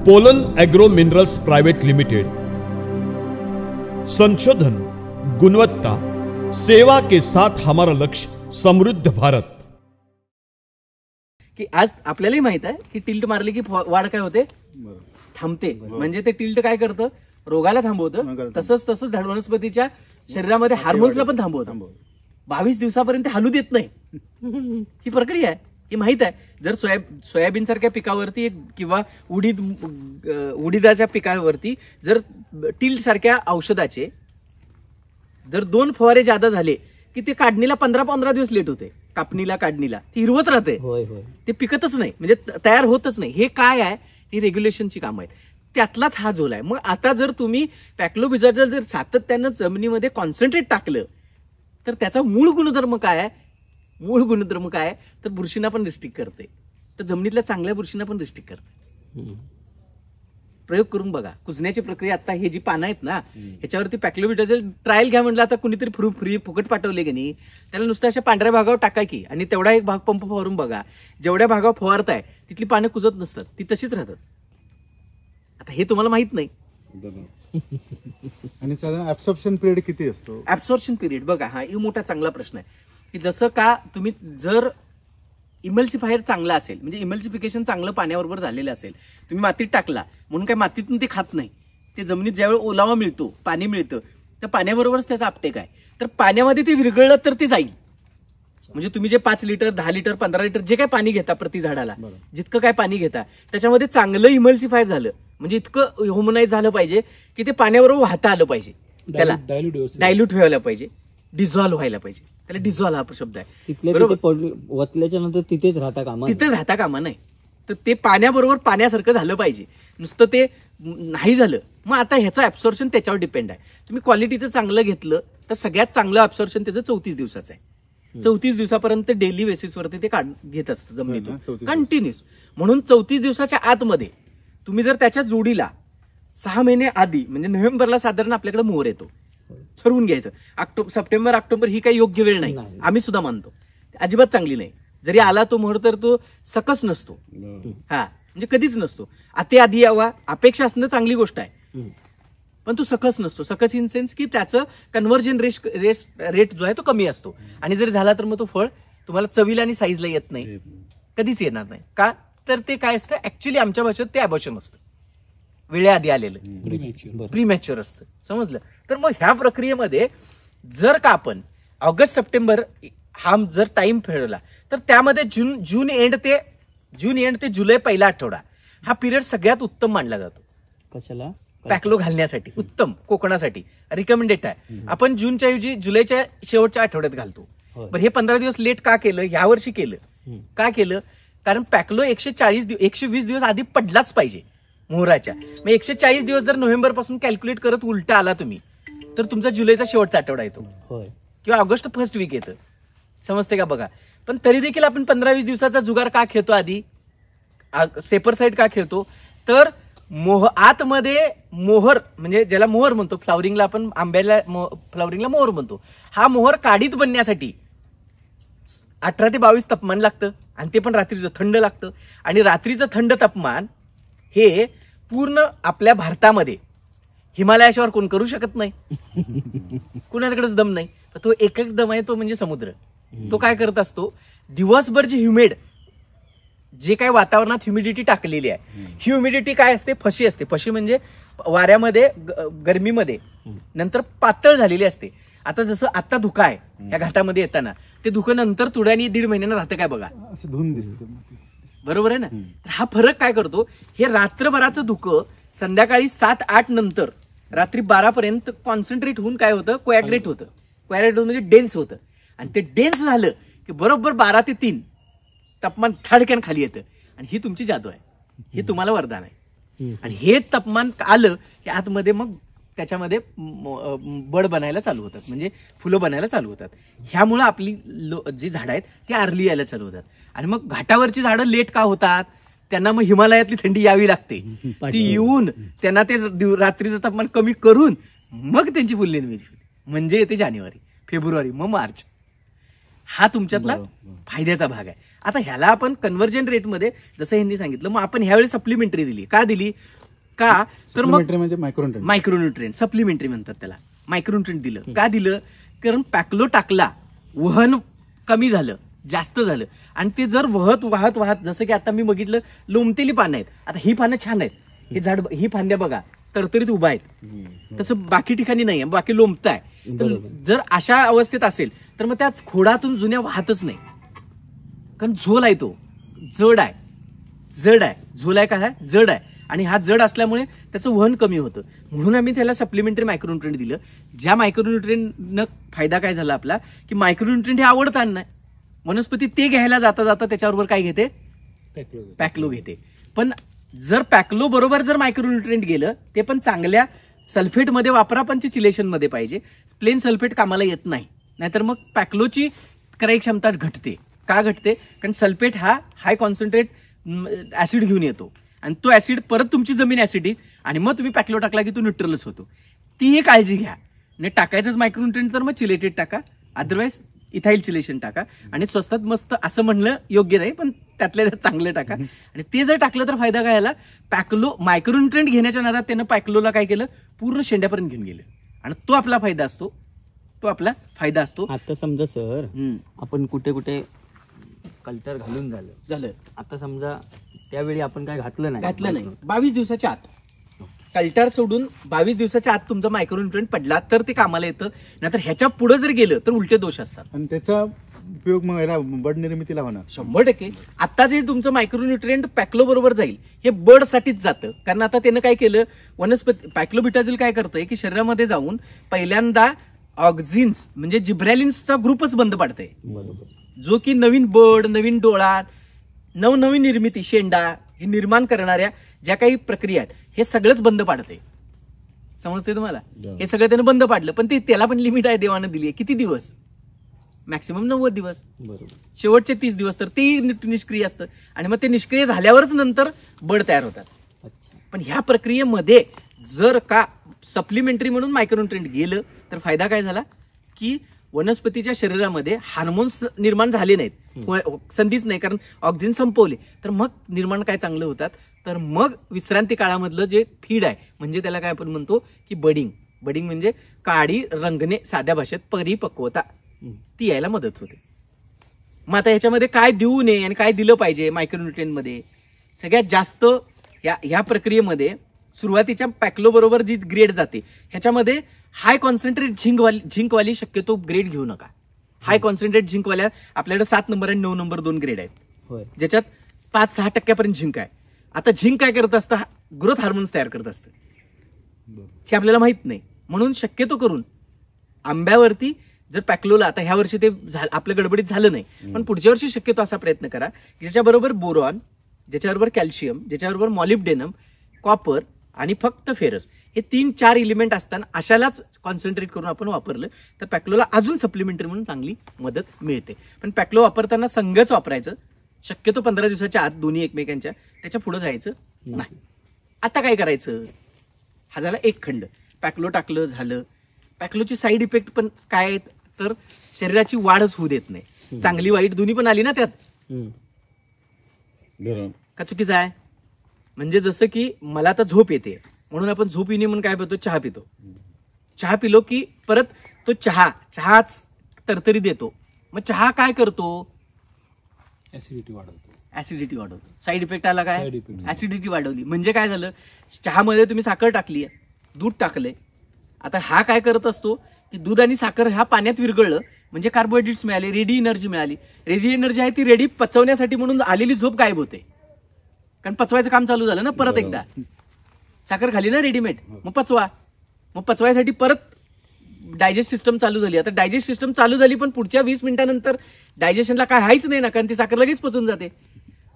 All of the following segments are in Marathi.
Pollen agro minerals private limited. संशोधन, गुणवत्ता, सेवा के साथ हमारा लक्ष्य समृद्ध भारत। की आज आपल्यालाही माहित आहे की टिल्ट मारली की वाढ काय होते, थांबते। म्हणजे ते टिल्ट काय करतं, रोगाला थांबवतं, तसंच झाड वनस्पतीच्या शरीरामध्ये हार्मोन्सला पण थांबवतं। 22 दिवसापर्यंत हलू देत नाही। ही प्रक्रिया आहे, ही माहित आहे। जर सोयाबीन सारख्या पिकावरती किंवा उडीदाच्या पिकावरती जर टिल्ट सारख्या औषधाचे जर 2 फवारे जादा झाले की ते काढणीला 15 दिवस लेट होते। कापणीला काढणीला ती हिरवत राहते, ते पिकतच नाही, म्हणजे तयार होतच नाही। हे काय आहे, ही रेग्युलेशनची कामं आहेत, त्यातलाच हा झोल आहे। मग आता जर तुम्ही पॅक्लोबिझार्डल जर सातत्यानं जमिनीमध्ये कॉन्सन्ट्रेट टाकलं तर त्याचा मूळ गुणधर्म काय आहे, तर बुरशींना पण रिस्ट्रिक्ट करते, तर जमिनीतल्या चांगल्या बुरशींना पण रिस्ट्रिक्ट करते। प्रयोग करून बघा। कुजण्याची प्रक्रिया आता हे जी पानं आहेत ना, ह्याच्यावरती पॅक्लोबिझार्डल ट्रायल घ्या म्हटलं, आता कुणीतरी फ्री फुकट पाठवले की नाही, त्याला नुसतं अशा पांढऱ्या भागावर टाका की, आणि तेवढा एक भाग पंप फवारून बघा, जेवढ्या भागावर फवारताय तिथली पानं कुजत नसतात, ती तशीच राहतात। आता हे तुम्हाला माहित नाही। आणि साधारण ऍब्सॉर्प्शन पिरियड किती असतो? ऍब्सॉर्प्शन पिरियड बघा, हा एक मोठा चांगला प्रश्न आहे की जसं का तुम्ही जर इमल्सिफायर चांगला असेल, म्हणजे इमल्सिफिकेशन चांगलं पाण्याबरोबर झालेलं असेल, तुम्ही मातीत टाकला म्हणून काय मातीतून ते खात नाही, ते जमिनीत ज्यावेळी ओलावा मिळतो, पाणी मिळतं, त्या पाण्याबरोबरच त्याचा अपटेक आहे। तर पाण्यामध्ये ते विरघळलं तर ते जाईल। म्हणजे तुम्ही जे 5 लिटर 10 लिटर 15 लिटर जे काय पाणी घेता प्रति झाडाला, जितकं काय पाणी घेता त्याच्यामध्ये चांगलं इमल्सिफायर झालं, म्हणजे इतकं ह्युमनाइज झालं पाहिजे की ते पाण्याबरोबर वाहता आलं पाहिजे, त्याला डायल्यूट व्हायला पाहिजे, डिझॉल्व्ह व्हायला पाहिजे, त्याला डिझॉल्व्ह हा शब्द आहे। वतल्याच्या नंतर तिथेच राहता कामा नाही, तर ते पाण्याबरोबर पाण्यासारखं झालं पाहिजे, नुसतं ते नाही झालं। मग आता ह्याचं ऍब्सॉर्प्शन त्याच्यावर डिपेंड आहे। तुम्ही क्वालिटीचं चांगलं घेतलं तर सगळ्यात चांगलं ऍब्सॉर्प्शन त्याचं 34 दिवसाचं आहे। 34 दिवसापर्यंत डेली बेसिसवरती ते घेत असतं जमिनीतून कंटिन्युअस। म्हणून 34 दिवसाच्या आतमध्ये तुम्ही जर त्याच्या जोडीला 6 महिने आधी, म्हणजे नोव्हेंबरला साधारण आपल्याकडे मोहर येतो, ठरवून घ्यायचं। सप्टेंबर ऑक्टोबर ही काही योग्य वेळ नाही, आम्ही सुद्धा मानतो, अजिबात चांगली नाही। जरी आला तो मोहर तर तो सकस नसतो, हा म्हणजे कधीच नसतो। अति आधी यावा अपेक्षा असणं चांगली गोष्ट आहे, पण तो सकस नसतो। सकस इन सेन्स की त्याचं कन्व्हर्जन रेट जो आहे तो कमी असतो, आणि जर झाला तर मग तो फळ तुम्हाला चवीला आणि साईजला येत नाही, कधीच येणार नाही। का तर ते काय असतं, ऍक्च्युली आमच्या भाषेत ते अबॉर्शन असतं, वेळेआधी आलेलं, प्रीमॅच्युअर असतं, समजलं। तर मग ह्या प्रक्रियेमध्ये जर का आपण ऑगस्ट सप्टेंबर हा जर टाइम फेरवला तर त्यामध्ये जून एंड ते जुलै पहिला आठवडा हा पिरियड सगळ्यात उत्तम मानला जातो। कशाला? पॅक्लो घालण्यासाठी उत्तम, कोकणासाठी रिकमेंडेड आहे। आपण जूनच्या ऐवजी जुलैच्या शेवटच्या आठवड्यात घालतो। पण हे 15 दिवस लेट का केलं, ह्या वर्षी केलं का केलं, कारण पॅक्लो 120 दिवस आधी पडलाच पाहिजे मोहराच्या। मग 140 दिवस जर नोव्हेंबर पासून कॅल्क्युलेट करत उलटा आला तुम्ही, तर तुमचा जुलैचा शेवटचा आठवडा येतो किंवा ऑगस्ट फर्स्ट वीक येतं, समजते का बघा। पण तरी देखील आपण 15-20 दिवसाचा जुगार का खेळतो, आधी सेपर साईड का खेळतो, तर आतमध्ये मोहर, म्हणजे ज्याला मोहर म्हणतो, फ्लावरिंगला आपण आंब्याला फ्लावरिंगला मोहर म्हणतो, हा मोहर काढीत बनण्यासाठी 18 ते 22 तापमान लागतं, आणि ते पण रात्रीचं थंड लागतं। आणि रात्रीचं थंड तापमान हे पूर्ण आपल्या भारतामध्ये हिमालयाशिवाय कोण करू शकत नाही, कुणाकडेच दम नाही। तर तो एकच दम आहे, तो म्हणजे समुद्र। तो काय करत असतो, दिवसभर जे ह्युमिड, जे काय वातावरणात ह्युमिडिटी टाकलेली आहे, ही ह्युमिडिटी काय असते, फशी असते। फशी म्हणजे वाऱ्यामध्ये, गरमीमध्ये नंतर पातळ झालेली असते। आता जसं आता धुका आहे या घाटामध्ये येताना, ते धुकं नंतर थोड्यानी 1.5 महिन्यानं राहतं काय बघा, धुवून दिसतं, बरोबर आहे ना। तर हा फरक काय करतो, हे रात्रभराचं धुकं संध्याकाळी 7-8 नंतर रात्री 12 पर्यंत कॉन्सन्ट्रेट होऊन काय होतं, कोॲग्रेट होतं म्हणजे डेन्स होतं, आणि ते डेन्स झालं की बरोबर 12 ते 3 तापमान थडक्यान खाली येतं, आणि ही तुमची जादू आहे, हे तुम्हाला वरदान आहे। आणि हे तापमान आलं की आतमध्ये मग त्याच्यामध्ये बड बनायला चालू होतात, म्हणजे फुलं बनायला चालू होतात। ह्यामुळं आपली जी झाडं आहेत ती आरली यायला चालू होतात। आणि मग घाटावरची झाडं लेट का होतात, त्यांना मग हिमालयातली थंडी यावी लागते, ती येऊन त्यांना ते रात्रीचं तापमान कमी करून मग त्यांची फुलनिर्मिती होते, म्हणजे येते जानेवारी, फेब्रुवारी, मग मार्च। हा तुमच्यातला फायद्याचा भाग आहे। आता ह्याला आपण कन्व्हर्जन रेटमध्ये जसं यांनी सांगितलं, मग आपण ह्यावेळी सप्लिमेंटरी दिली, का दिली, का तर मग Supplementary म्हणजे मायक्रोन्युट्रेंट. मायक्रोन्युट्रिएंट सप्लिमेंटरी म्हणतात त्याला. मायक्रोन्युट्रिएंट दिलं का दिलं, कारण पॅक्लो टाकला, वहन कमी झालं, जास्त झालं, आणि ते जर वाहत जसं की आता मी बघितलं लोंबतेली पानं आहेत. आता ही पानं छान आहेत, हे झाड ही फांद्या बघा तरतरीत उभा आहेत, तसं बाकी ठिकाणी नाही, बाकी लोंबताय. तर जर अशा अवस्थेत असेल तर मग त्या खोडातून जुन्या वाहतच नाही, कारण झोल आहे, तो जड आहे, झोल आहे का, हा जड आहे, आणि हा जड असल्यामुळे त्याचं वहन कमी होतं. म्हणून आम्ही त्याला सप्लिमेंटरी मायक्रोन्युट्रिएंट दिलं. ज्या मायक्रोन्युट्रिएंटनं फायदा काय झाला आपला, की मायक्रोन्युट्रिएंट हे आवडतात नाही, वनस्पती ते घ्यायला जाता त्याच्याबरोबर काय घेते, पॅक्लो घेते. पण जर पॅक्लो बरोबर जर मायक्रोन्युट्रिएंट गेलं, ते पण चांगल्या सल्फेटमध्ये वापरा, पण ते चिलेशन मध्ये पाहिजे. प्लेन सल्फेट कामाला येत नाही, नाहीतर मग पॅक्लोची क्रय क्षमता घटते. का घटते, कारण सल्फेट हा हाय कॉन्सन्ट्रेट ऍसिड घेऊन येतो, आणि तो ऍसिड परत तुमची जमीन ऍसिडिक, आणि मग तुम्ही पॅक्लो टाकला की तो न्यूट्रलच होतो. ती एक काळजी घ्या. म्हणजे टाकायचंच मायक्रोन्युट्रिएंट तर मग चिलेटेड टाका, अदरवाईज इथाईल चिलेशन टाका, आणि स्वस्तात मस्त असं म्हणलं योग्य नाही, पण त्यातल्या चांगलं टाका. आणि ते जर टाकलं तर फायदा काय आला, पॅक्लो मायक्रोन्युट्रिएंट घेण्याच्या नादात त्यानं पॅक्लोला काय केलं, पूर्ण शेंड्यापर्यंत घेऊन गेलं, आणि तो आपला फायदा असतो. आता समजा सर आपण कुठे कुठे कल्टर घालून झालं, आता समजा त्यावेळी आपण काय घातलं नाही 22 दिवसाच्या आत कल्टार सोडून 22 दिवसाच्या आत तुमचा मायक्रोन्युट्रिएंट पडला तर ते कामाला येतं, नाहीतर ह्याच्या पुढे जर गेलं तर उलटे दोष असतात. आणि त्याचा उपयोग मग याला बड निर्मितीला होणार 100%. आता जे तुमचं मायक्रोन्युट्रिएंट पॅक्लो बरोबर जाईल हे बर्ड साठीच जातं, कारण आता त्यानं काय केलं, वनस्पती पॅक्लोबिटाझोल काय करतंय की शरीरामध्ये जाऊन पहिल्यांदा ऑक्झिन्स म्हणजे जिब्रॅलिन्सचा ग्रुपच बंद पाडतंय, जो की नवीन बर्ड, नवीन डोळा, नवनवीन निर्मिती, शेंडा हे निर्माण करणाऱ्या ज्या काही प्रक्रिया आहेत हे सगळंच बंद पाडते. समजते तुम्हाला, हे सगळं त्यानं बंद पाडलं, पण ते त्याला पण लिमिट आहे, देवानं दिली आहे. किती दिवस, मॅक्सिमम 90 दिवस, शेवटचे 30 दिवस तर ते निष्क्रिय असतं, आणि मग ते निष्क्रिय झाल्यावरच नंतर बड तयार होतात. पण ह्या प्रक्रियेमध्ये जर का सप्लिमेंटरी म्हणून मायक्रोन्युट्रिएंट गेलं तर फायदा काय झाला, की वनस्पतीच्या शरीरामध्ये हार्मोन्स निर्माण झाले नाहीत, संधीच नाही, कारण ऑक्सिजन संपवले, तर मग निर्माण काय चांगलं होतात. तर मग विश्रांती काळामधलं जे फीड आहे, म्हणजे त्याला काय आपण म्हणतो की बडिंग म्हणजे काडी रंगणे, साध्या भाषेत परिपक्वता, ती यायला मदत होते. मग आता ह्याच्यामध्ये काय देऊ नये आणि काय दिलं पाहिजे मायक्रोन्युट्रिएंट मध्ये, सगळ्यात जास्त या प्रक्रियेमध्ये सुरुवातीच्या पॅक्लो बरोबर जी ग्रेड जाते ह्याच्यामध्ये हाय कॉन्सन्ट्रेट झिंकवाली शक्यतो ग्रेड घेऊ नका. हाय कॉन्सन्ट्रेट झिंकवाल्या आपल्याकडे 7 नंबर आणि 9 नंबर 2 ग्रेड आहेत, ज्याच्यात 5-6% झिंक आहे. आता झिंक काय करत असतं, ग्रोथ हार्मोन्स तयार करत असतं, हे आपल्याला माहित नाही. म्हणून शक्यतो करून आंब्यावरती जर पॅक्लोला, आता ह्या वर्षी ते आपल्या गडबडीत झालं नाही, पण पुढच्या वर्षी शक्यतो असा प्रयत्न करा ज्याच्याबरोबर बोरॉन, ज्याच्याबरोबर कॅल्शियम, ज्याच्याबरोबर मॉलिब्डेनम, कॉपर आणि फक्त फेरस, हे 3-4 एलिमेंट असताना अशालाच कॉन्सन्ट्रेट करून आपण वापरलं तर पॅक्लोला अजून सप्लिमेंटरी म्हणून चांगली मदत मिळते. पण पॅक्लो वापरताना संघच वापरायचं, शक्यतो 15 दिवसाच्या आत दोन्ही एकमेकांच्या, त्याच्या पुढे जायचं नाही. आता काय करायचं, हा झाला एक खंड, पॅक्लो टाकलं झालं. पॅक्लोची साईड इफेक्ट पण काय आहेत, तर शरीराची वाढच होऊ देत नाही, चांगली वाईट दोन्ही पण आली ना त्यात, का चुकीचं आहे. म्हणजे जसं की मला आता झोप येते म्हणून आपण झोप येणे म्हणून काय पितो, चहा पिलो की परत तो चहाच तरतरी देतो. मग चहा काय करतो, ऍसिडिटी वाढवतो. साईड इफेक्ट आला काय, ऍसिडिटी वाढवली. म्हणजे काय झालं, चहामध्ये तुम्ही साखर टाकली, दूध टाकलंय, आता हा काय करत असतो की दूध आणि साखर ह्या पाण्यात विरघळलं म्हणजे कार्बोहायड्रेट्स मिळाले, रेडी एनर्जी मिळाली. रेडी एनर्जी आहे ती रेडी पचवण्यासाठी म्हणून आलेली झोप गायब होते, कारण पचवायचं काम चालू झालं ना. परत एकदा साखर खाली ना रेडीमेड, मग पचवायसाठी परत डायजेस्ट सिस्टम चालू झाली. आता डायजेस्ट सिस्टम चालू झाली, पण पुढच्या 20 मिनिटांनंतर डायजेशनला काय हायच नाही ना, कारण ती साखर लगेच पचून जाते.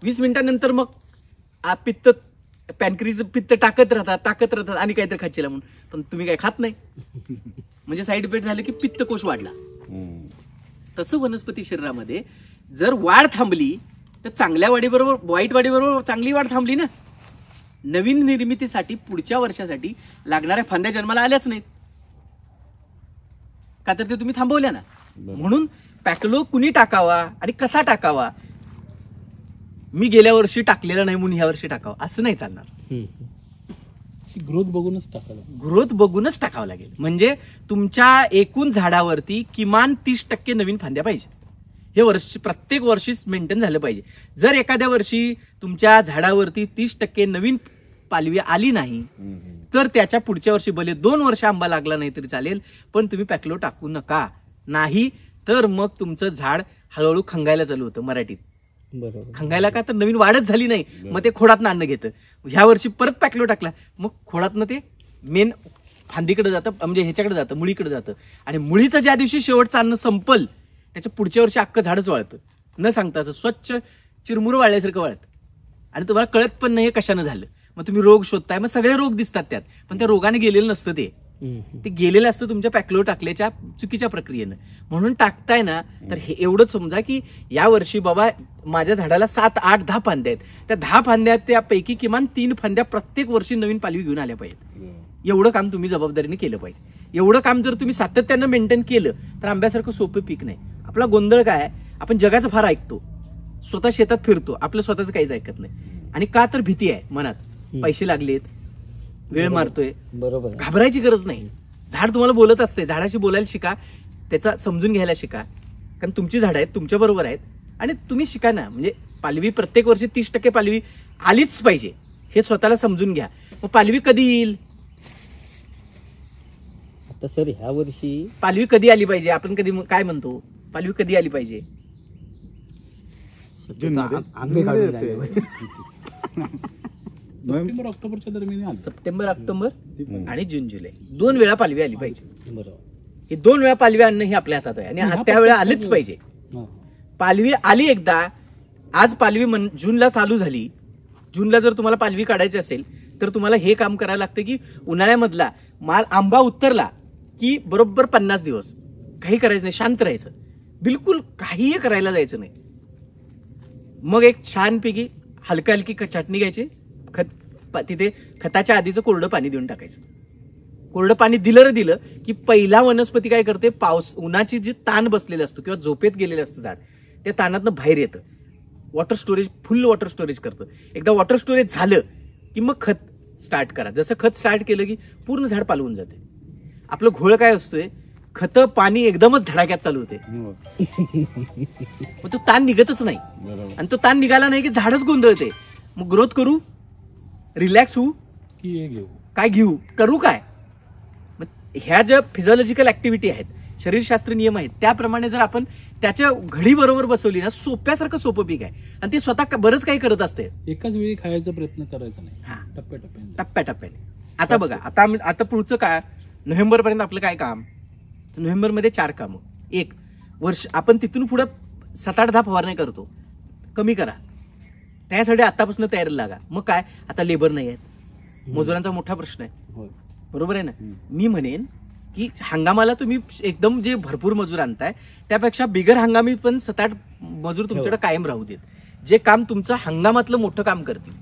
20 मिनिटांनंतर मग पित्त, पॅनक्रीज पित्त टाकत राहतात आणि काहीतरी खायला म्हणून, पण तुम्ही काय खात नाही, म्हणजे साईड इफेक्ट झाले की पित्तकोश वाढला. तसं वनस्पती शरीरामध्ये जर वाढ थांबली तर चांगल्या वाढीबरोबर वाईट वाढीबरोबर चांगली वाढ थांबली ना. नवीन निर्मितीसाठी पुढच्या वर्षासाठी लागणाऱ्या फांद्या जन्माला आल्याच नाहीत, का तर ते तुम्ही थांबवल्या ना. म्हणून पॅक्लो कुणी टाकावा आणि कसा टाकावा, मी गेल्या वर्षी टाकलेला नाही म्हणून ह्या वर्षी टाकावा असं नाही चालणार. ग्रोथ बघूनच टाकायला. ग्रोथ बघूनच टाकावं लागेल. म्हणजे तुमच्या एकूण झाडावरती किमान 30% नवीन फांद्या पाहिजे. हे प्रत्येक वर्षी मेंटेन झालं पाहिजे. जर एखाद्या वर्षी तुमच्या झाडावरती 30% नवीन पालवी आली नाही तर त्याच्या पुढच्या वर्षी भले 2 वर्ष आंबा लागला नाही तरी चालेल, पण तुम्ही पॅकलो टाकू नका. नाही तर मग तुमचं झाड हळूहळू खंगायला चालू होतं. मराठीत बरोबर. खंगायला का तर नवीन वाढच झाली नाही, मग ते खोडातनं अन्न घेतं. ह्या वर्षी परत पॅकलो टाकला, मग खोडातनं ते मेन फांदीकडे जातं, म्हणजे ह्याच्याकडे जातं, मुळीकडे जातं. आणि मुळीचं ज्या दिवशी शेवटचं अन्न संपल त्याच्या पुढच्या वर्षी अख्खं झाडच वाळतं. न सांगता असं स्वच्छ चिरमुर वाळल्यासारखं वाळतं. आणि तुम्हाला कळत पण नाही कशानं झालं. मग तुम्ही रोग शोधताय, मग सगळे रोग दिसतात त्यात, पण त्या रोगाने गेलेलं नसतं. ते गेलेलं असतं तुमच्या पॅकलो टाकल्याच्या चुकीच्या प्रक्रियेनं. म्हणून टाकताय ना तर हे एवढंच समजा की या वर्षी बाबा माझ्या झाडाला 7, 8, 10 फांद्या आहेत. त्या 10 फांद्या त्यापैकी किमान 3 फांद्या प्रत्येक वर्षी नवीन पालवी घेऊन आल्या पाहिजेत. एवढं काम तुम्ही जबाबदारीने केलं पाहिजे. एवढं काम जर तुम्ही सातत्यानं मेंटेन केलं तर आंब्यासारखं सोपं पीक नाही. आपला गोंधळ काय, आपण जगाचं फार ऐकतो, स्वतः शेतात फिरतो, आपलं स्वतःच काहीच ऐकत नाही. आणि का तर भीती आहे मनात, पैसे लागलेत, वेळ मारतोय. बरोबर. घाबरायची गरज नाही. झाड तुम्हाला बोलत असते, झाडाशी बोलायला शिका, त्याचा समजून घ्यायला शिका. कारण तुमची झाडं आहेत, तुमच्या बरोबर आहेत आणि तुम्ही शिका ना. म्हणजे पालवी प्रत्येक वर्षी 30% पालवी आलीच पाहिजे हे स्वतःला समजून घ्या. मग पालवी कधी येईल, आता सर ह्या वर्षी पालवी कधी आली पाहिजे, आपण कधी काय म्हणतो, पालवी कधी आली पाहिजे? आंबे काढून झाले. सप्टेंबर ऑक्टोबरच्या दरम्यान आलं. सप्टेंबर ऑक्टोबर आणि जून जुलै 2 वेळा पालवी आली पाहिजे. बरोबर. हे 2 वेळा पालवी आणणं हे आपल्या हातात आहे आणि त्यावेळेला आलीच पाहिजे. पालवी आली एकदा, आज पालवी जूनला चालू झाली. जूनला जर तुम्हाला पालवी काढायची असेल तर तुम्हाला हे काम करायला लागतं की उन्हाळ्यामधला माल आंबा उतरला की बरोबर 50 दिवस काही करायचं नाही, शांत राहायचं, बिलकुल काहीही करायला जायचं नाही. मग एक छानपैकी हलकी हलकी चटणी घ्यायची, तिथे खताच्या आधीचं कोरडं पाणी देऊन टाकायचं. कोरडं पाणी दिलं की पहिला वनस्पती काय करते, उन्हाची जी ताण बसलेलं असतं किंवा झोपेत गेलेलं असतं झाड, त्या ताणातनं बाहेर येतं. वॉटर स्टोरेज, फुल वॉटर स्टोरेज करतं. एकदा वॉटर स्टोरेज झालं की मग खत स्टार्ट करा. जसं खत स्टार्ट केलं की पूर्ण झाड पालवून जाते. आपलं घोळ काय असतोय, खतं पाणी एकदमच धडाक्यात चालू होते, मग तो ताण निघतच नाही. आणि तो ताण निघाला नाही की झाडच गोंधळते. मग ग्रोथ करू, रिलॅक्स होऊ की हे घेऊ, काय घेऊ, करू काय? मग ह्या ज्या फिजिओलॉजिकल ऍक्टिव्हिटी आहेत, शरीरशास्त्र नियम आहेत, त्याप्रमाणे जर आपण त्याच्या घडी बरोबर बसवली ना, सोप्यासारखं सोपं पीक आहे. आणि ते स्वतः बरंच काही करत असते. एकाच वेळी खायचा प्रयत्न करायचा नाही, हा, टप्प्याटप्प्याने. टप्प्याटप्प्याने. आता बघा, आता पुढचं काय, नोव्हेंबर पर्यंत आपलं काय काम, नोव्हेंबरमध्ये 4 कामं. एक वर्ष आपण तिथून पुढे 7-8-10 फवारण्या करतो, कमी करा. त्यासाठी आतापासून तयारीला लागा. मग काय, आता लेबर नाही आहेत, मजुरांचा मोठा प्रश्न आहे, बरोबर आहे ना. मी म्हणेन की हंगामाला तुम्ही एकदम जे भरपूर मजूर आणताय त्यापेक्षा बिगर हंगामी पण 7-8 मजूर तुमच्याकडे कायम राहू देत, जे काम तुमचं हंगामातलं मोठं काम करतील.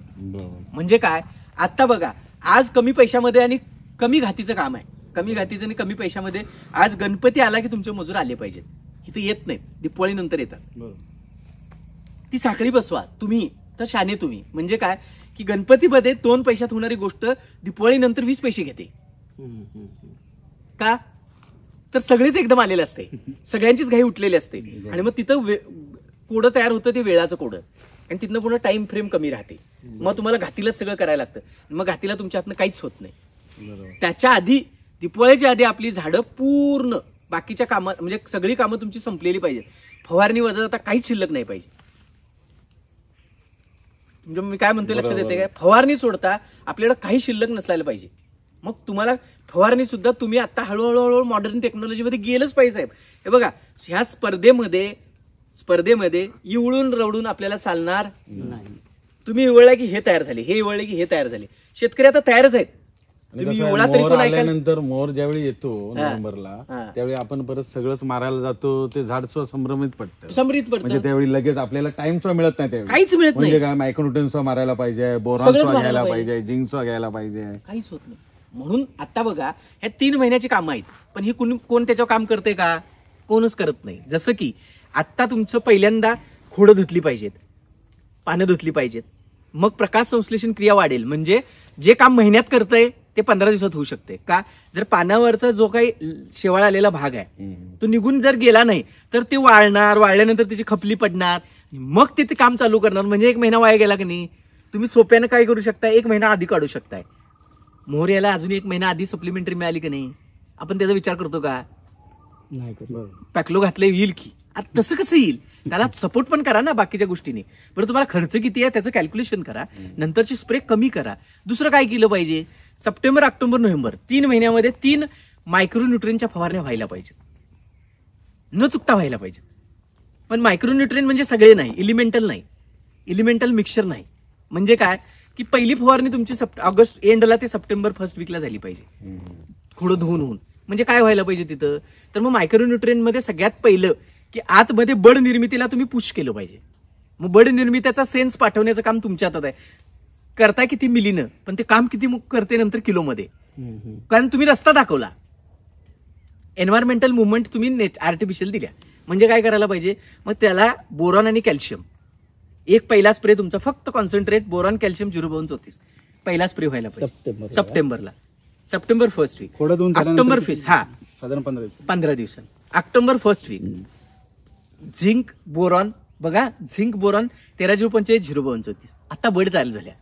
म्हणजे काय, आता बघा, आज कमी पैशामध्ये आणि कमी घातीचं काम आहे, कमी घातीचं आणि कमी पैशामध्ये. आज गणपती आला की तुमचे मजूर आले पाहिजेत. इथे येत नाहीत, दिवाळी नंतर येतात. ती साखळी बसवा तुम्ही, तर शाने तुम्ही. म्हणजे काय की गणपतीमध्ये 2 पैशात होणारी गोष्ट दिवाळी नंतर 20 पैसे घेते. का तर सगळेच एकदम आलेले असते, सगळ्यांचीच घाई उठलेली असते. आणि मग तिथं कोडं तयार होतं, ते वेळाचं कोडं. आणि तिथनं पुन्हा टाइम फ्रेम कमी राहते. मग तुम्हाला घातीलाच सगळं करायला लागतं. मग घातीला तुमच्या हातनं काहीच होत नाही. त्याच्या आधी, दिवाळीच्या आधी आपली झाडं पूर्ण बाकीच्या कामात, म्हणजे सगळी कामं तुमची संपलेली पाहिजेत. फवारणी वजा आता काहीच शिल्लक नाही पाहिजे. म्हणजे मी काय म्हणतोय लक्षात येते काय, फवारणी सोडता आपल्याला काही शिल्लक नसायला पाहिजे. मग तुम्हाला फवारणी सुद्धा तुम्ही आता हळूहळू मॉडर्न टेक्नॉलॉजीमध्ये गेलंच पाहिजे साहेब. हे बघा, ह्या स्पर्धेमध्ये इवळून रवडून आपल्याला चालणार नाही. तुम्ही इवळला की हे तयार झाले, हे इवळले की हे तयार झाले. शेतकरी आता तयारच आहेत. तुम्ही इवळा तरी पण आल्यानंतर मोर ज्यावेळी येतो नोव्हेंबरला, त्यावेळी आपण परत सगळंच मारायला जातो, ते झाड संभ्रमित पडतं. म्हणजे त्यावेळी लगेच आपल्याला टाइम मिळत नाही. त्यावेळी काहीच मिळत नाही. म्हणजे काय, मायक्रोन्यूट्रन्स मारायला पाहिजे, बोरॉन्स घ्यायला पाहिजे, झिंक्स घ्यायला पाहिजे, काहीच होत नाही. म्हणून आता बघा, ह्या 3 महिन्याची कामं आहेत, पण ही कोण त्याच्यावर काम करते का? कोणच करत नाही. जसं की आता तुमचं पहिल्यांदा खोडं धुतली पाहिजेत, पानं धुतली पाहिजेत, मग प्रकाश संश्लेषण क्रिया वाढेल. म्हणजे जे काम महिन्यात करतंय ते 15 दिवसात होऊ शकते का? जर पानावरचा जो काही शेवाळ आलेला भाग आहे तो निघून जर गेला नाही तर ते वाळल्यानंतर त्याची खपली पडणार, मग ते काम चालू करणार, म्हणजे 1 महिना वाया गेला की नाही. तुम्ही सोप्यानं काय करू शकता, 1 महिना आधी काढू शकताय. मोहर याला अजून 1 महिना आधी सप्लिमेंटरी मिळाली की नाही, आपण त्याचा विचार करतो का? नाही पॅकलो घातले येईल की, आता तसं कसं येईल? त्याला सपोर्ट पण करा ना बाकीच्या गोष्टीने. बरं तुम्हाला खर्च किती आहे त्याचं कॅल्क्युलेशन करा, नंतरची स्प्रे कमी करा. दुसरं काय केलं पाहिजे, सप्टेंबर, ऑक्टोबर, नोव्हेंबर 3 महिन्यामध्ये 3 मायक्रोन्यूट्रियनच्या फवारण्या व्हायला पाहिजेत, न चुकता व्हायला पाहिजेत. पण मायक्रोन्यूट्रियन म्हणजे सगळे नाही, एलिमेंटल नाही, एलिमेंटल मिक्सचर नाही. म्हणजे काय की पहिली फवारणी तुमची ऑगस्ट एंडला ते सप्टेंबर 1st वीकला झाली पाहिजे, थोडं धुवून. म्हणजे काय व्हायला पाहिजे तिथं, तर मग मायक्रोन्यूट्रियन मध्ये सगळ्यात पहिलं की आतमध्ये बड निर्मितीला तुम्ही पुश केलं पाहिजे. मग बड निर्मितीचा सेन्स पाठवण्याचं काम तुमच्या हातात आहे. करताय किती मिलीनं, पण ते काम किती करते नंतर किलोमध्ये. कारण तुम्ही रस्ता दाखवला, एन्व्हायरमेंटल मुवमेंट तुम्ही आर्टिफिशियल दिल्या. म्हणजे काय करायला पाहिजे, मग त्याला बोरॉन आणि कॅल्शियम एक पहिला स्प्रे तुमचा, फक्त कॉन्सन्ट्रेट बोरॉन कॅल्शियम 0.34 पहिला स्प्रे व्हायला पाहिजे सप्टेंबरला, September 1st weak. October 1st हा साधारण 15 दिवसांनी, October 1st week zinc boron बघा, झिंक बोरॉन 13.45 0.34. आता बड चालू झाल्या,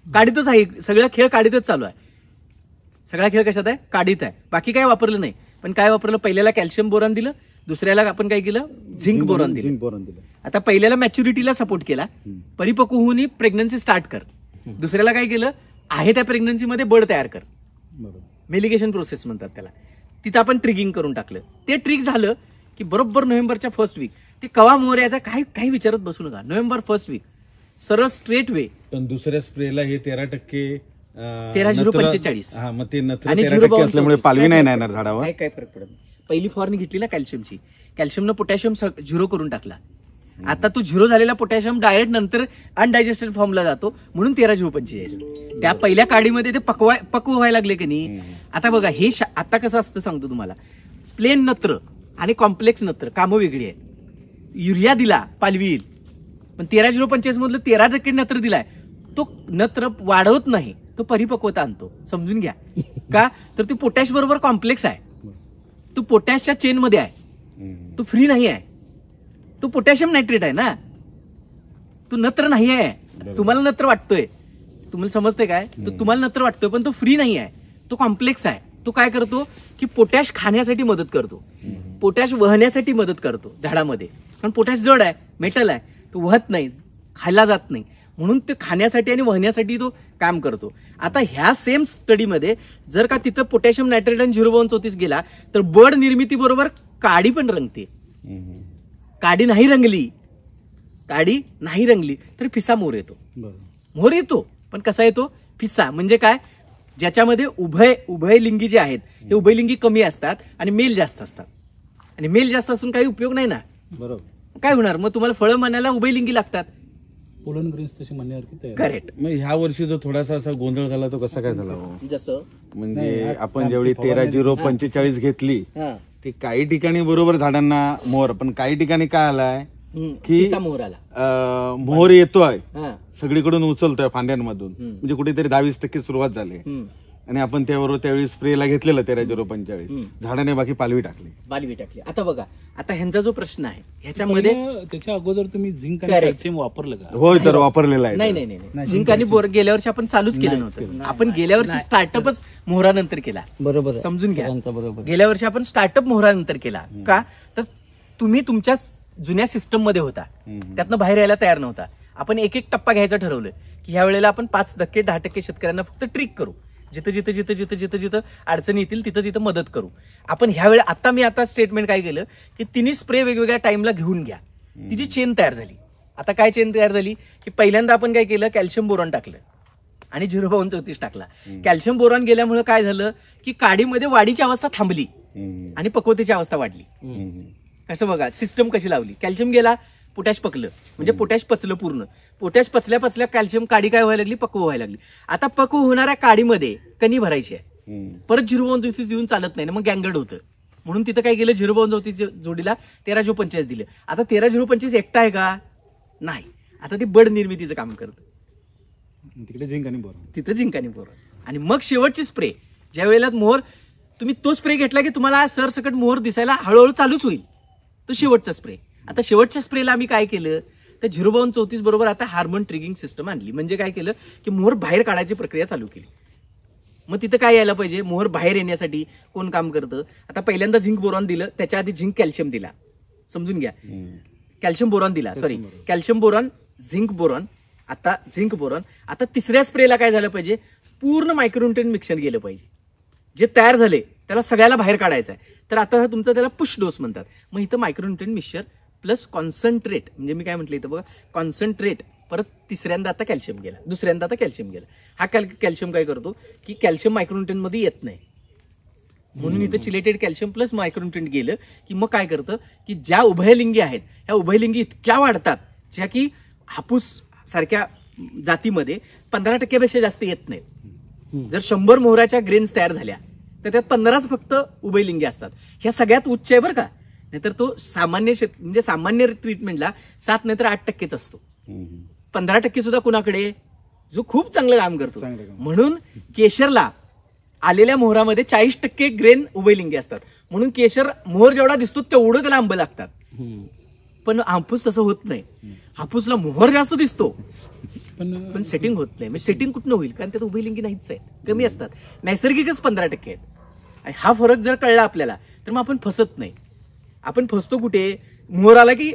काडीतच आहे सगळा खेळ, काडीतच चालू आहे सगळा खेळ. कशात आहे, काडीत आहे. बाकी काय वापरलं नाही, पण काय वापरलं, पहिल्याला कॅल्शियम बोरॉन दिलं, दुसऱ्याला आपण काय केलं, झिंक बोरॉन दिलं. आता पहिल्याला मॅच्युरिटीला सपोर्ट केला, परिपक्व होऊन प्रेग्नन्सी स्टार्ट कर. दुसऱ्याला काय केलं, आहे त्या प्रेग्नन्सीमध्ये बड तयार कर, मेलिगेशन प्रोसेस म्हणतात त्याला. तिथं आपण ट्रिगिंग करून टाकलं. ते ट्रिक झालं की बरोबर नोव्हेंबरच्या 1st वीक ते कवा मोर याचा काही विचारत बसू नका. नोव्हेंबर 1st वीक सरळ स्ट्रेट वे. पण दुसऱ्या स्प्रेला हे 13% 13.045 हा, मग ते नत्र आणि 13% असल्यामुळे पालवी नाही येणार झाडावर. काय फरक पडत नाही. पहिली फवारणी घेतली ना कॅल्शियमची, कॅल्शियमनं पोटॅशियम 0 करून टाकला. आता तो 0 झालेला पोटॅशियम डायरेक्ट नंतर अनडायजेस्टेड फॉर्मला जातो, म्हणून 13.045. त्या पहिल्या काडीमध्ये ते पक्व व्हायला लागले की नाही. आता बघा हे आता कसं असतं सांगतो तुम्हाला, प्लेन नत्र आणि कॉम्प्लेक्स नत्र कामं वेगळी आहेत. युरिया दिला पालवी येईल, पण 13.045 मधलं 13% नत्र दिलाय, तो नत्र वाढवत नाही, तो परिपक्वता आणतो. समजून घ्या का, तर ते पोटॅश बरोबर कॉम्प्लेक्स आहे, तो पोटॅशच्या चेन मध्ये आहे, तो फ्री नाही आहे. तो पोटॅशियम नायट्रेट आहे ना, तो नत्र नाही आहे. तुम्हाला नत्र वाटतोय, तुम्हाला समजतंय काय, तो तुम्हाला नत्र वाटतोय, पण तो फ्री नाही आहे, तो कॉम्प्लेक्स आहे. तो काय करतो की पोटॅश खाण्यासाठी मदत करतो, पोटॅश वहण्यासाठी मदत करतो झाडामध्ये. कारण पोटॅश जड आहे, मेटल आहे, तो वहत नाही, खायला जात नाही, म्हणून ते खाण्यासाठी आणि वहण्यासाठी तो काम करतो. आता ह्या सेम स्टडीमध्ये जर का तिथं पोटॅशियम नायट्रेट आणि 0.34 गेला तर बड निर्मिती बरोबर काडी पण रंगते. काडी नाही रंगली तर फिसा मोर येतो. मोर येतो, पण कसा येतो, फिसा. म्हणजे काय, ज्याच्यामध्ये उभयलिंगी जे आहेत ते उभयलिंगी कमी असतात आणि मेल जास्त असतात. आणि मेल जास्त असून काही उपयोग नाही ना, बरोबर. काय होणार मग, तुम्हाला फळं म्हणायला उभयलिंगी लागतात. पोलन ग्रेन्स तशी म्हणण्यावरती तयार. करेक्ट. मग ह्या वर्षी जो थोडासा असा गोंधळ झाला तो कसा काय झाला हो? जसं म्हणजे आपण जेवढी 13.045 घेतली ती काही ठिकाणी बरोबर झाडांना मोहर, पण काही ठिकाणी काय आलाय की मोहर आला, मोहर येतोय सगळीकडून उचलतोय फांद्यांमधून. म्हणजे कुठेतरी 22% सुरुवात झाली आणि आपण त्याबरोबर त्यावेळी स्प्रेला घेतलेला 13.045, झाडाने बाकी पालवी टाकली. आता बघा, आता ह्यांचा जो प्रश्न आहे ह्याच्यामध्ये त्याच्या अगोदर तुम्ही झिंक आणि कॅल्शियम वापरलं का? होय, तर वापरलेला आहे. नाही, झिंक आणि बोर गेल्या वर्षी आपण चालूच केलं नव्हतं. आपण गेल्या वर्षी स्टार्टअपच मोहरानंतर केला. बरोबर, समजून घ्या. बरोबर. गेल्या वर्षी आपण स्टार्टअप मोहरानंतर केला. का, तर तुम्ही तुमच्या जुन्या सिस्टम मध्ये होता, त्यातनं बाहेर यायला तयार नव्हता. आपण एक टप्पा घ्यायचं ठरवलं की ह्या वेळेला आपण 5%, 10% शेतकऱ्यांना फक्त ट्रिक करू, जिथं अडचणी येतील तिथं मदत करू. आपण ह्यावेळी आता स्टेटमेंट काय केलं की तिन्ही स्प्रे वेगवेगळ्या टाइमला घेऊन घ्या. तिची चेन तयार झाली. आता काय चेन तयार झाली की पहिल्यांदा आपण काय केलं, कॅल्शियम बोरॉन टाकलं आणि 0.34 टाकला. कॅल्शियम बोरॉन गेल्यामुळे काय झालं की काडीमध्ये वाढीची अवस्था थांबली आणि पक्वतेची अवस्था वाढली. कसं बघा, सिस्टम कशी लावली, कॅल्शियम गेला, पोटॅश पकलं, म्हणजे पोटॅश पचलं पूर्ण. पोटॅश पचल्या कॅल्शियम काडी काय व्हायला लागली, पक्व व्हायला लागली. आता पक्व होणाऱ्या काडीमध्ये कणी भरायची आहे, परत 0.34 देऊन चालत नाही ना, मग गँगर्ड होतं. म्हणून तिथं काय केलं, 0.34 जोडीला 13.045 दिलं. आता 13.045 एकटा आहे का, नाही. आता ते बड निर्मितीचं काम करतं, तिकडे झिंक आणि बोरॉन. तिथं झिंक आणि बोरॉन. आणि मग शेवटची स्प्रे, ज्या वेळेला मोहर तुम्ही तो स्प्रे घेतला की तुम्हाला सरसकट मोहर दिसायला हळूहळू चालूच होईल, तो शेवटचा स्प्रे. आता शेवटच्या स्प्रेला आम्ही काय केलं, तर 05234 बरोबर आता हार्मोन ट्रिगिंग सिस्टम आणली. म्हणजे काय केलं की मोहर बाहेर काढायची प्रक्रिया चालू केली. मग तिथं काय यायला पाहिजे, मोहर बाहेर येण्यासाठी कोण काम करतं, आता पहिल्यांदा झिंक बोरॉन दिलं, त्याच्या आधी झिंक कॅल्शियम दिला, समजून घ्या, कॅल्शियम बोरॉन दिला, sorry calcium boron, zinc boron, आता झिंक बोरॉन. आता तिसऱ्या स्प्रेला काय झालं पाहिजे, पूर्ण मायक्रोन्यूट्रिएंट मिक्सचर गेलं पाहिजे, जे तयार झाले त्याला सगळ्याला बाहेर काढायचं आहे. तर आता तुमचं त्याला पुश डोस म्हणतात. मग इथं मायक्रोन्यूट्रिएंट मिक्सचर प्लस कॉन्सन्ट्रेट, म्हणजे मी काय म्हटलं इथं बघा, कॉन्सन्ट्रेट, परत तिसऱ्यांदा आता कॅल्शियम गेला, दुसऱ्यांदा आता कॅल्शियम गेला. हा कॅल्शियम काय करतो की कॅल्शियम मायक्रोन्यूट्रिएंट मध्ये येत नाही, म्हणून इथं चिलेटेड कॅल्शियम प्लस मायक्रोन्यूट्रिएंट गेलं की मग काय करतं की ज्या उभयलिंगी आहेत ह्या उभयलिंगी इतक्या वाढतात ज्या की हापूस सारख्या जातीमध्ये 15% जास्त येत नाहीत. जर 100 मोहराच्या ग्रेन्स तयार झाल्या तर त्यात 15च फक्त उभयलिंगी असतात. ह्या सगळ्यात उच्च आहे बरं का, नाहीतर तो सामान्य म्हणजे सामान्य ट्रीटमेंटला 7 नाहीतर 8% असतो. 15% सुद्धा कुणाकडे, जो खूप चांगलं काम करतो. म्हणून केशरला आलेल्या मोहरामध्ये 40% ग्रेन उभयलिंगी असतात. म्हणून केशर मोहर जेवढा दिसतो तेवढं त्याला आंबं लागतात. पण हापूस तसं होत नाही, हापूसला मोहर जास्त दिसतो पण सेटिंग होत नाही. म्हणजे सेटिंग कुठनं होईल, कारण त्यात उभयलिंगी नाहीच आहे, कमी असतात, नैसर्गिकच 15% आहेत. आणि हा फरक जर कळला आपल्याला तर मग आपण फसत नाही. आपण फसतो कुठे, मोहर आला की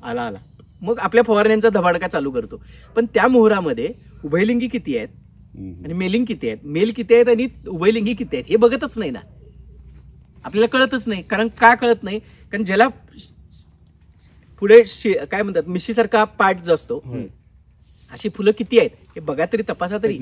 आला आला, मग आपल्या फवारण्यांचा धबाडका चालू करतो. पण त्या मोहरामध्ये उभयलिंगी किती आहेत आणि मेलिंग किती आहेत, मेल किती आहेत आणि उभयलिंगी किती आहेत हे बघतच नाही ना, आपल्याला कळतच नाही. कारण का कळत नाही, कारण ज्याला पुढे काय म्हणतात मिशीसारखा पार्ट जो असतो, अशी फुलं किती आहेत हे बघा तरी, तपासा तरी.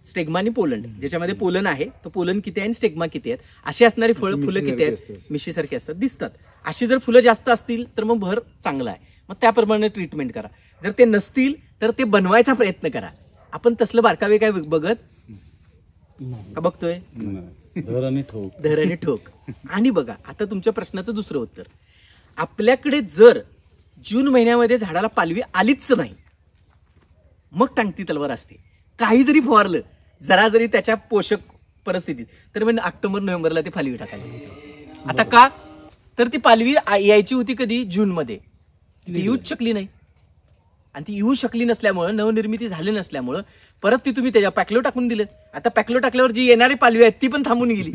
स्टेग्मा आणि पोलन, ज्याच्यामध्ये पोलन आहे तो पोलन किती आहे आणि स्टेग्मा किती आहेत, अशी असणारी फुलं किती आहेत, मिशीसारखी असतात, दिसतात. अशी जर फुलं जास्त असतील तर मग भर चांगला आहे, मग त्याप्रमाणे ट्रीटमेंट करा. जर ते नसतील तर ते बनवायचा प्रयत्न करा. आपण तसलं बारकावे काय बघत का, बघतोय धर आणि ठोक, धर आणि ठोक. आणि बघा आता तुमच्या प्रश्नाचं दुसरं उत्तर, आपल्याकडे जर जून महिन्यामध्ये झाडाला पालवी आलीच नाही मग टांगती तलवार असते. काही जरी फवारलं, जरा जरी त्याच्या पोषक परिस्थितीत, तर म्हणजे ऑक्टोबर नोव्हेंबरला ते पालवी टाकायला. आता का, तर ती पालवी यायची होती कधी, जून मध्ये, ती येऊच शकली नाही. आणि ती येऊ शकली नसल्यामुळं, नवनिर्मिती झाली नसल्यामुळं परत ती तुम्ही त्याच्या पॅकलो टाकून दिलं. आता पॅकलो टाकल्यावर जी येणारी पालवी आहे ती पण थांबून गेली.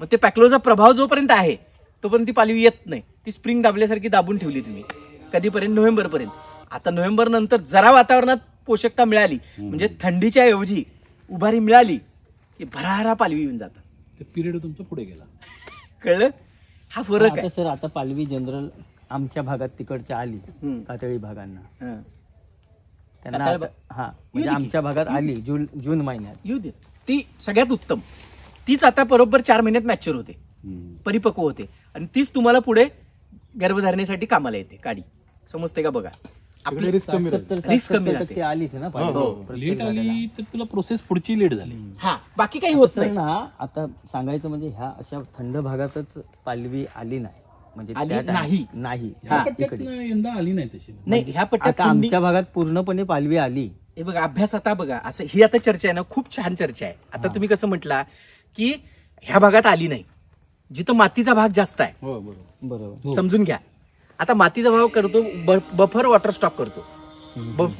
मग ते पॅकलोचा प्रभाव जोपर्यंत आहे तोपर्यंत ती पालवी येत नाही. ती स्प्रिंग दाबल्यासारखी दाबून ठेवली तुम्ही, कधीपर्यंत, नोव्हेंबर पर्यंत. आता नोव्हेंबर नंतर जरा वातावरणात पोषकता मिळाली, म्हणजे थंडीच्या ऐवजी उभारी मिळाली की भरारा पालवी येऊन जातात. ते पिरियड तुमचा पुढे गेला. कळलं, हा फरक आहे. सर आता पालवी जनरल आमच्या भागात तिकडच्या आली, कातळी भागांना त्यांना हा म्हणजे आमच्या भागात आली जून महिन्यात, येऊ दे, ती सगळ्यात उत्तम. तीच आता बरोबर 4 महिन्यात मॅच्युअर होते, परिपक्व होते, आणि तीच तुम्हाला पुढे गर्भधारणेसाठी कामाला येते काडी. समजते का बघा, आपली रिस्क कमी राहते. आलीच ना, लेट आली तर तुला प्रोसेस पुढची लेट झाली. हा, बाकी काही होत नाही ना. आता सांगायचं म्हणजे ह्या अशा थंड भागातच पालवी आली नाही, म्हणजे आली त्या नाही. नाही ह्या पट्ट्यात यंदा आली नाही तशी. नाही, ह्या पट्ट्यात आता आमच्या भागात पूर्णपणे पालवी आली. हे बघा, अभ्यास आता बघा, असं ही आता चर्चा आहे ना, खूप छान चर्चा आहे. आता तुम्ही कसं म्हटला की ह्या भागात आली नाही, जिथं मातीचा भाग जास्त आहे, बरोबर, समजून घ्या. आता मातीचा भाग करतो, बफर वॉटर स्टॉक करतो.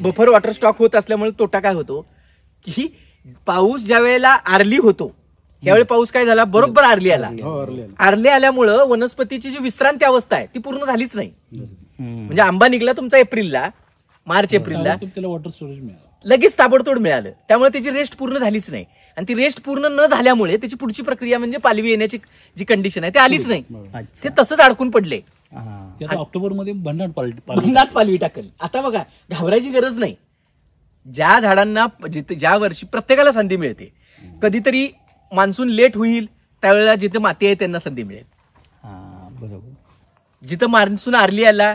बफर वॉटर स्टॉक होत असल्यामुळे तोटा काय होतो की पाऊस ज्या वेळेला आरली होतो त्यावेळी पाऊस काय झाला, बरोबर आरली आला. आरली आल्यामुळं वनस्पतीची जी विश्रांती अवस्था आहे ती पूर्ण झालीच नाही. म्हणजे आंबा निघला तुमचा एप्रिलला, मार्च एप्रिलला, त्याला वॉटर स्टोरेज मिळालं, लगेच ताबडतोड मिळालं. त्यामुळे त्याची रेस्ट पूर्ण झालीच नाही, आणि ती रेस्ट पूर्ण न झाल्यामुळे त्याची पुढची प्रक्रिया म्हणजे पालवी येण्याची जी कंडिशन आहे ती आलीच नाही. ते तसंच अडकून पडले. ऑक्टोबर मध्ये भन्नाट पालवी टाकल. आता बघा, घाबरायची गरज नाही. ज्या झाडांना ज्या वर्षी प्रत्येकाला संधी मिळते, कधीतरी मान्सून लेट होईल त्यावेळेला जिथे माती आहे त्यांना संधी मिळेल. बरोबर, जिथं मान्सून आरली आला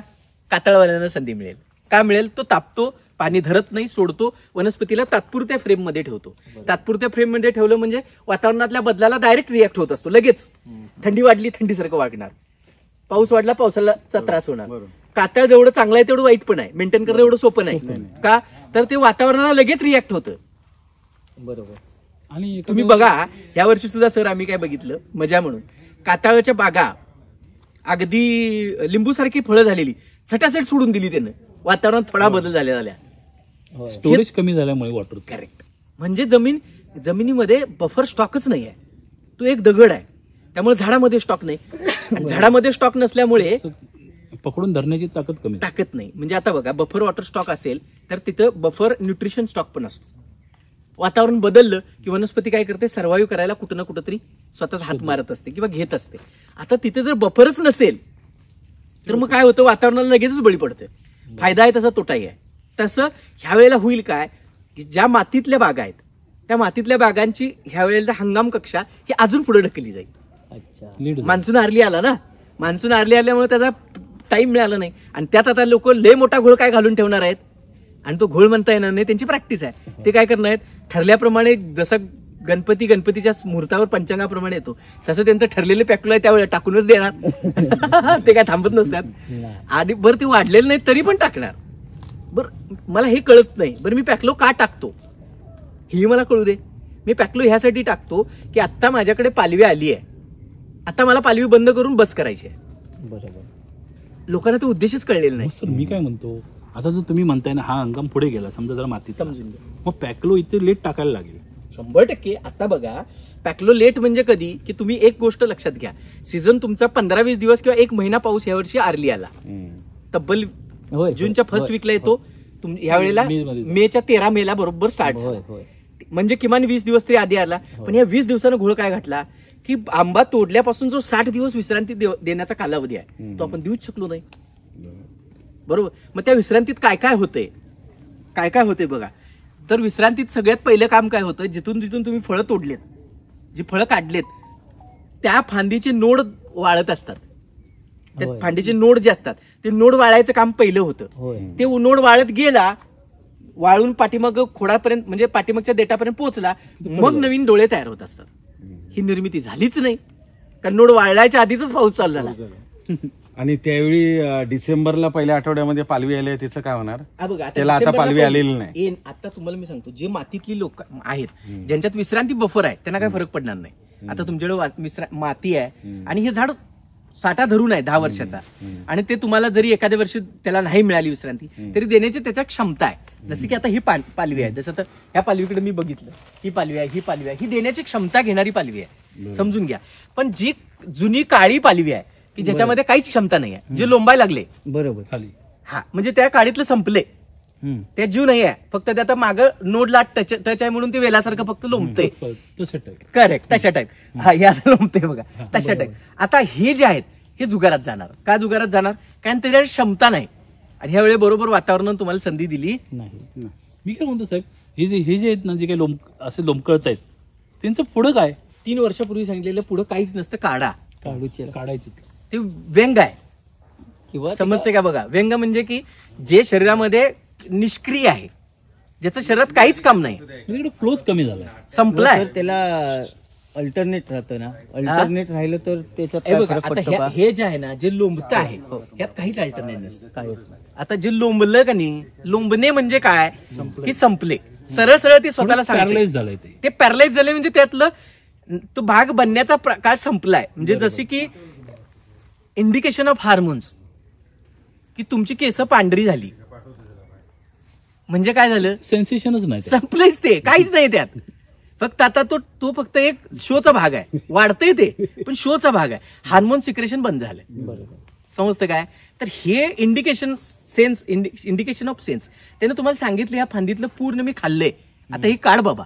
कातळवाल्यांना संधी मिळेल. का मिळेल, तो तापतो, पाणी धरत नाही, सोडतो, वनस्पतीला तात्पुरत्या फ्रेम मध्ये ठेवतो. तात्पुरत्या फ्रेम मध्ये ठेवलं म्हणजे वातावरणातल्या बदलाला डायरेक्ट रिॲक्ट होत असतो लगेच. थंडी वाढली थंडीसारखं वागणार, पाऊस वाढला पावसाला त्रास होणार. कातळ जेवढं चांगलं आहे तेवढं वाईट पण आहे, मेंटेन करणं एवढं सोपं नाही. का, तर ते वातावरणाला लगेच रिॲक्ट होतं. बरोबर. आणि तुम्ही बघा या वर्षी सुद्धा सर आम्ही काय बघितलं मजा म्हणून काताळच्या बागा अगदी लिंबूसारखी फळं झालेली झटाझट सोडून दिली त्यानं, वातावरणात थोडा बदल झाल्या. स्टोरेज कमी झाल्यामुळे वॉटर. करेक्ट. म्हणजे जमिनीमध्ये बफर स्टॉकच नाही आहे, तो एक दगड आहे, त्यामुळे झाडामध्ये स्टॉक नाही. आणि झाडामध्ये स्टॉक नसल्यामुळे पकडून धरण्याची ताकद कमी. ताकद नाही. म्हणजे आता बघा बफर वॉटर स्टॉक असेल तर तिथं बफर न्यूट्रिशन स्टॉक पण असतो. वातावरण बदललं की वनस्पती काय करते, सर्व्हाइव्ह करायला कुठं ना कुठं तरी स्वतःच हात मारत असते किंवा घेत असते. आता तिथे जर बफरच नसेल तर मग काय होतं, वातावरणाला लगेचच बळी पडते. फायदा आहे तसा तोटाही आहे. तसं ह्या वेळेला होईल काय की ज्या मातीतल्या बागा आहेत त्या मातीतल्या बागांची ह्या वेळेला हंगाम कक्षा ही अजून पुढे ढकलली जाईल. अच्छा. मान्सून अर्ली आला ना, मान्सून अर्ली आल्यामुळे त्याचा टाइम मिळाला नाही. आणि त्यात आता लोक लय मोठा घोळ काय घालून ठेवणार आहेत, आणि तो घोळ म्हणता येणार नाही, त्यांची प्रॅक्टिस आहे. ते काय करणार आहेत, ठरल्याप्रमाणे जसं गणपतीच्या मुहूर्तावर पंचांगाप्रमाणे येतो तसं त्यांचं ठरलेलं पॅकलो आहे त्यावेळेला टाकूनच देणार. ते काय थांबत नसतात. आणि बरं ते वाढलेलं नाही तरी पण टाकणार. बरं मला हे कळत नाही, बरं मी पॅकलो का टाकतो हे मला कळू दे. मी पॅकलो ह्यासाठी टाकतो की आता माझ्याकडे पालवी आली आहे, आता मला पालवी बंद करून बस करायची आहे. बरोबर. लोकांना तो उद्देशच कळलेला नाही. सर मी काय म्हणतो, आता जर तुम्ही म्हणताय ना हा हंगाम पुढे गेला समजा जरा माती समजून घ्या. मग पॅकलो इथे लेट टाकायला लागेल. 100%. आता बघा पॅकलो लेट म्हणजे कधी की तुम्ही एक गोष्ट लक्षात घ्या, सीझन तुमचा 15-20 दिवस किंवा एक महिना पाऊस यावर्षी आरली आला. तब्बल जूनच्या फर्स्ट वीकला येतो, यावेळेला मेच्या 13 मेला बरोबर स्टार्ट झाला. म्हणजे किमान 20 दिवस तरी आधी आला. पण या 20 दिवसानं घोळ काय घातला की आंबा तोडल्यापासून जो 60 दिवस विश्रांती देण्याचा कालावधी आहे तो आपण देऊच शकलो नाही. बरोबर. मग त्या विश्रांतीत काय काय होते बघा. तर विश्रांतीत सगळ्यात पहिलं काम काय होतं, जिथून तुम्ही फळं तोडलेत, जी फळं काढलेत त्या फांदीचे नोड वाळत असतात. त्या फांदीचे नोड जे असतात ते नोड वाळायचं काम पहिलं होतं. ते नोड वाळत गेला, वाळून पाठीमाग खोडापर्यंत म्हणजे पाठीमागच्या देठापर्यंत पोहोचला, मग नवीन डोळे तयार होत असतात. ही निर्मिती झालीच नाही कारण नोड वाळायच्या आधीच पाऊस चालू झाला. आणि त्यावेळी डिसेंबरला पहिल्या आठवड्यामध्ये पालवी आली, त्याचं काय होणार? बघा त्याला आता पालवी आलेली नाही. आता तुम्हाला मी सांगतो, जे मातीतली लोक आहेत ज्यांच्यात विश्रांती बफर आहे त्यांना काय फरक पडणार नाही. आता तुमच्याकडे माती आहे आणि हे झाड साठा धरून आहे 10 वर्षाचा, आणि ते तुम्हाला जरी एखाद्या वर्षी त्याला नाही मिळाली विश्रांती तरी देण्याची त्याच्या क्षमता आहे. जसं की आता ही पालवी आहे, जसं तर ह्या पालवीकडे मी बघितलं, ही पालवी आहे, ही देण्याची क्षमता घेणारी पालवी आहे, समजून घ्या. पण जी जुनी काळी पालवी आहे की ज्याच्यामध्ये काहीच क्षमता नाही आहे, जे लोंबाय लागले बरोबर खाली, हा म्हणजे त्या काळीतलं संपले, त्या जीव नाही आहे, फक्त ते आता मागं नोडला टच आहे म्हणून ते वेलासारखं फक्त लोंबते. करेक्ट, तशा टाईप. हा हे आता लोंबते बघा, तशा टाईप. आता हे जे आहेत हे जुगारात जाणार. का जुगारात जाणार? कारण त्याच्यावर क्षमता नाही. आणि ह्यावेळी बरोबर वातावरणानं तुम्हाला संधी दिली नाही. मी काय म्हणतो साहेब, हे जे आहेत ना, जे काही असे लोंबकळत आहेत त्यांचं पुढं काय? 3 वर्षापूर्वी सांगितलेलं पुढं काहीच नसतं, काढायचे ते व्यंग आहे किंवा समजते का बघा. व्यंग म्हणजे की जे शरीरामध्ये निष्क्रिय आहे, ज्याचं शरीरात काहीच काम नाही, तिकडे फ्लोच कमी झाला, संपलाय. त्याला अल्टरनेट राहतं ना, अल्टरनेट राहिलं तर त्याच्यात हे बघा, आता हे जे आहे ना, जे लोंबतं आहे यात काहीच अल्टरनेट नसतं, काहीच. आता जे लोंबलं का नाही, लोंबणे म्हणजे काय की संपले, सरळ सरळ ते स्वतःला पॅरलाइज झालंय. ते पॅरलाइज झाले म्हणजे त्यातलं तो भाग बनण्याचा प्रकार संपलाय. म्हणजे जशी की इंडिकेशन ऑफ हार्मोन्स की तुमची केस पांढरी झाली म्हणजे काय झालं, सेन्सेशनच नाही, संपलेच ते, काहीच नाही त्यात. फक्त आता तो फक्त एक शोचा भाग आहे, वाढतंय ते पण शोचा भाग आहे. हार्मोन सिक्रेशन बंद झालंय. बरोबर, समजतं काय? तर हे इंडिकेशन ऑफ सेन्स त्यानं तुम्हाला सांगितलं, या फांदीतलं पूर्ण मी खाल्लंय, आता ही काढ बाबा.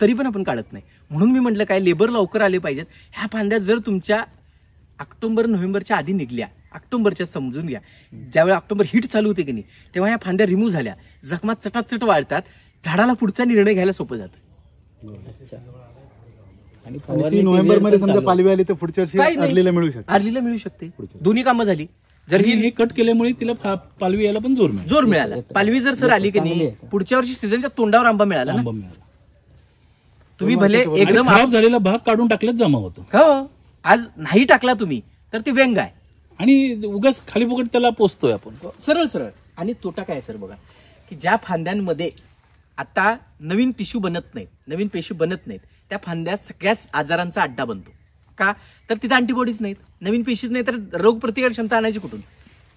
तरी पण आपण काढत नाही. म्हणून मी म्हटलं काय, लेबर लवकर आले पाहिजेत. ह्या फांद्या जर तुमच्या ऑक्टोबर-नोव्हेंबरच्या आधी निघल्या, ऑक्टोबरच्या समजून घ्या, ज्यावेळी ऑक्टोबर हिट चालू होते की नाही तेव्हा ह्या फांद्या रिमूव्ह झाल्या, जखमात चटाचट वाढतात, झाडाला पुढचा निर्णय घ्यायला सोपं जातं. आणि 3 नोव्हेंबर मध्ये समजा पालवी आली तर पुढच्या वर्षी अर्लीला मिळू शकते. दोन्ही कामं झाली. जर हे कट केल्यामुळे तिला पालवी यायला पण जोर मिळाला. पालवी जर सर आली की नाही, पुढच्या वर्षी सीझनच्या तोंडावर आंबा मिळाला ना. तुम्ही भले एकदम खराब झालेला भाग काढून टाकल्याच जमा होतो. हो, आज नाही टाकला तुम्ही तर ते व्यंग आहे आणि उगाच खाली फुकट त्याला पोचतोय आपण सरळ. आणि तोटा काय सर बघा, की ज्या फांद्यांमध्ये आता नवीन टिश्यू बनत नाहीत, नवीन पेशी बनत नाहीत, त्या फांद्यात सगळ्याच आजारांचा अड्डा बनतो. का तर तिथे अँटीबॉडीज नाहीत, नवीन पेशीज नाही, तर रोग प्रतिकार क्षमता आणायची कुठून?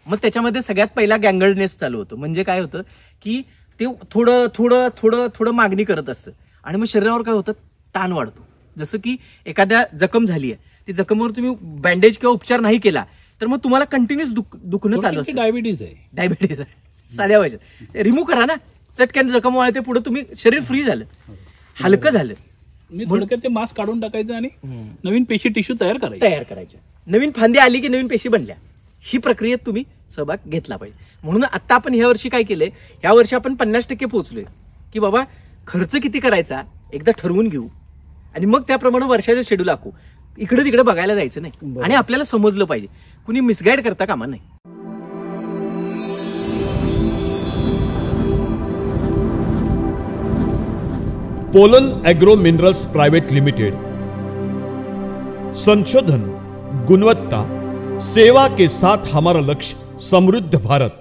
मग त्याच्यामध्ये सगळ्यात पहिला गँगर्डनेस चालू होतो. म्हणजे काय होतं की ते थोडं थोडं थोडं थोडं मागणी करत असतं आणि मग शरीरावर काय होतं, ताण वाढतो. जसं की एखाद्या जखम झाली आहे, ती जखमवर तुम्ही बँडेज किंवा उपचार नाही केला तर मग तुम्हाला कंटिन्युअस दुखणं चालू असतं. डायबिटीज आहे. डायबिटीज साध्या व्हायचं, रिमूव्ह करा ना, चटक्याने जखम वाळते, पुढे तुम्ही शरीर फ्री झालं, हलकं झालं. मी थोडक्यात ते मास्क काढून टाकायचं आणि नवीन पेशी टिश्यू तयार करायच्या. नवीन फांदी आली की नवीन पेशी बनल्या. ही प्रक्रियेत तुम्ही सहभाग घेतला पाहिजे. म्हणून आता आपण ह्या वर्षी काय केलंय, ह्या वर्षी आपण 50% पोहोचलोय की बाबा खर्च किती करायचा एकदा ठरवून घेऊ आणि मग त्याप्रमाणे वर्षाचं शेड्यूल आखू. इकडे तिकडे बघायला जायचं नाही आणि आपल्याला समजलं पाहिजे, कुणी मिसगाईड करता कामा नाही. Pollen agro minerals private limited. संशोधन, गुणवत्ता, सेवा के साथ हमारा लक्ष्य समृद्ध भारत.